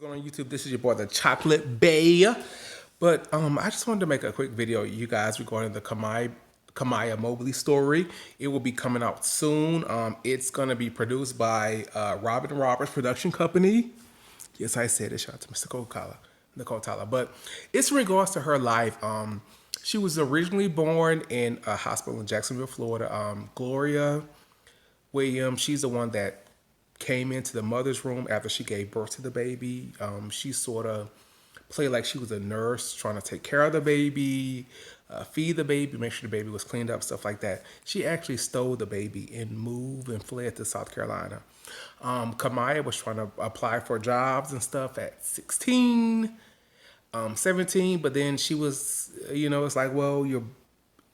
going on YouTube? This is your boy, the Chocolate Bay. But I just wanted to make a quick video, you guys, regarding the Kamiyah Mobley story. It will be coming out soon. It's going to be produced by Robin Roberts Production Company. Yes, I said it. Shout out to Mr. Nicole Tyler. But it's in regards to her life. She was originally born in a hospital in Jacksonville, Florida. Gloria Williams, she's the one that came into the mother's room after she gave birth to the baby. She sort of played like she was a nurse trying to take care of the baby, feed the baby, make sure the baby was cleaned up, stuff like that. She actually stole the baby and moved and fled to South Carolina. Kamiyah was trying to apply for jobs and stuff at 16, 17, but then she was, it's like, well,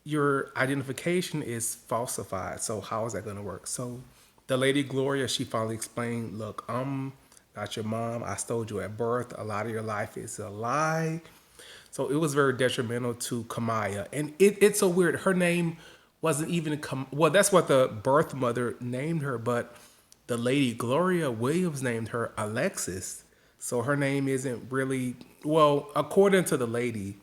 your identification is falsified. So how is that going to work? So the lady Gloria, she finally explained, look, I'm not your mom. I stole you at birth. A lot of your life is a lie. So it was very detrimental to Kamiyah. And it's so weird. Her name wasn't even, well, that's what the birth mother named her, but the lady Gloria Williams named her Alexis. So her name isn't really, well, according to the lady,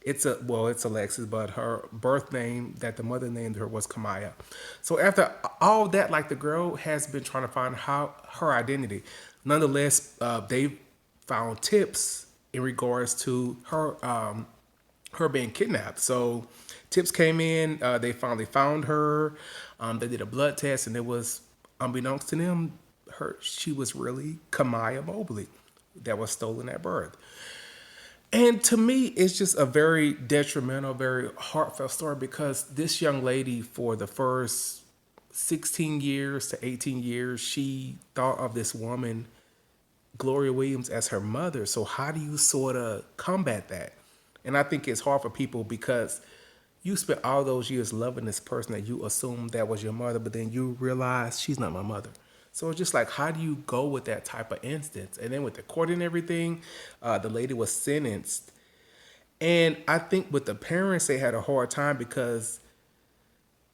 it's Alexis, but her birth name that the mother named her was Kamiyah. So after all that, like, the girl has been trying to find her identity. Nonetheless, they found tips in regards to her being kidnapped. So tips came in. They finally found her. They did a blood test, and it was, unbeknownst to them, she was really Kamiyah Mobley that was stolen at birth. And to me, it's just a very detrimental, very heartfelt story, because this young lady, for the first 16 years to 18 years, she thought of this woman, Gloria Williams, as her mother. So how do you sort of combat that? And I think it's hard for people because you spent all those years loving this person that you assumed that was your mother, but then you realize she's not my mother. So it's just like, how do you go with that type of instance? And then with the court and everything, the lady was sentenced. And I think with the parents, they had a hard time because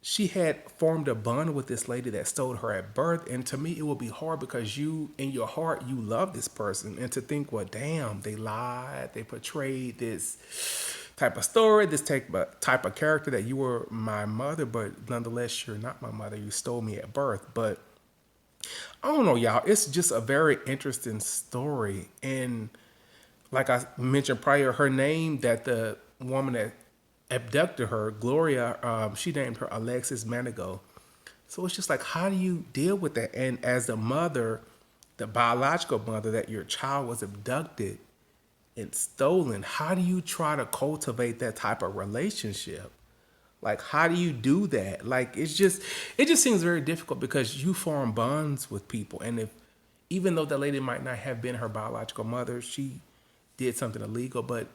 she had formed a bond with this lady that stole her at birth. And to me, it would be hard because you, in your heart, you love this person. And to think, well, damn, they lied. They portrayed this type of story, this type of character that you were my mother, but nonetheless, you're not my mother. You stole me at birth. But I don't know, y'all. It's just a very interesting story. And like I mentioned prior, her name, that the woman that abducted her, Gloria, she named her Alexis Manigault. So it's just like, how do you deal with that? And as the mother, the biological mother, that your child was abducted and stolen, how do you try to cultivate that type of relationship? Like, how do you do that? Like, it just seems very difficult because you form bonds with people. And if, even though that lady might not have been her biological mother, she did something illegal, but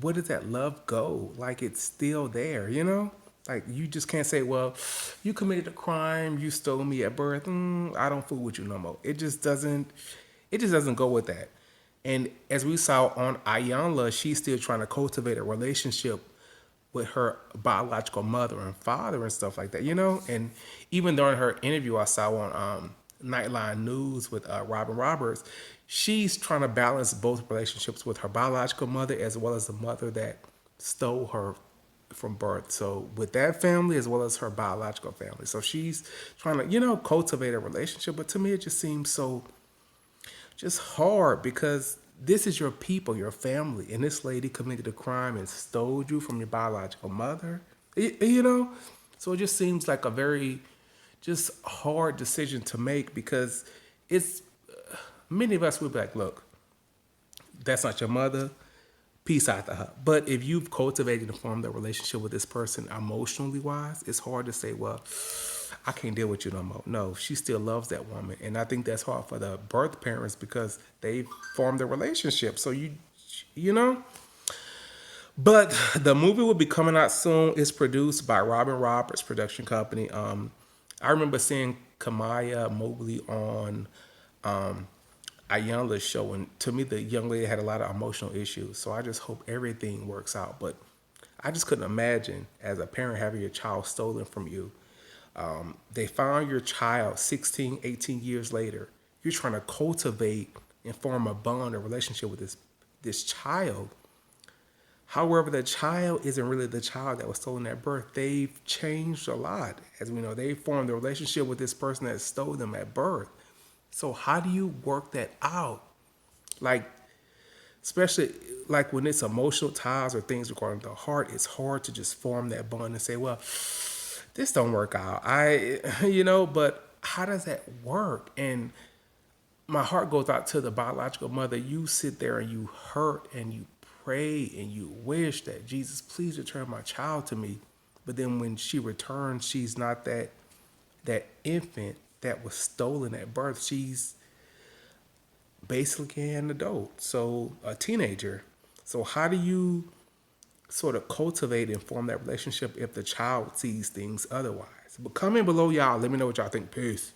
where does that love go? Like, it's still there, Like, you just can't say, well, you committed a crime, you stole me at birth, I don't fool with you no more. It just doesn't go with that. And as we saw on Ayanla, she's still trying to cultivate a relationship with her biological mother and father and stuff like that, And even during her interview I saw on Nightline News with Robin Roberts, she's trying to balance both relationships with her biological mother as well as the mother that stole her from birth. So with that family as well as her biological family. So she's trying to, cultivate a relationship. But to me, it just seems so just hard because this is your people, your family, and this lady committed a crime and stole you from your biological mother, So it just seems like a very just hard decision to make because it's, many of us would be like, look, that's not your mother, peace out to her. But if you've cultivated and formed a relationship with this person emotionally wise, it's hard to say, well, I can't deal with you no more. No, she still loves that woman. And I think that's hard for the birth parents because they've formed a relationship. So you know. But the movie will be coming out soon. It's produced by Robin Roberts Production Company. I remember seeing Kamiyah Mobley on Ayanla's show, and to me, the young lady had a lot of emotional issues. So I just hope everything works out. But I just couldn't imagine as a parent having your child stolen from you. They found your child 16, 18 years later. You're trying to cultivate and form a bond or relationship with this child. However, the child isn't really the child that was stolen at birth. They've changed a lot. As we know, they formed a relationship with this person that stole them at birth. So how do you work that out? Like, especially like when it's emotional ties or things regarding the heart, it's hard to just form that bond and say, well, this don't work out. But how does that work? And my heart goes out to the biological mother. You sit there and you hurt and you pray and you wish that Jesus, please return my child to me. But then when she returns, she's not that infant that was stolen at birth. She's basically an adult, so a teenager. So how do you sort of cultivate and form that relationship if the child sees things otherwise? But comment below, y'all. Let me know what y'all think. Peace.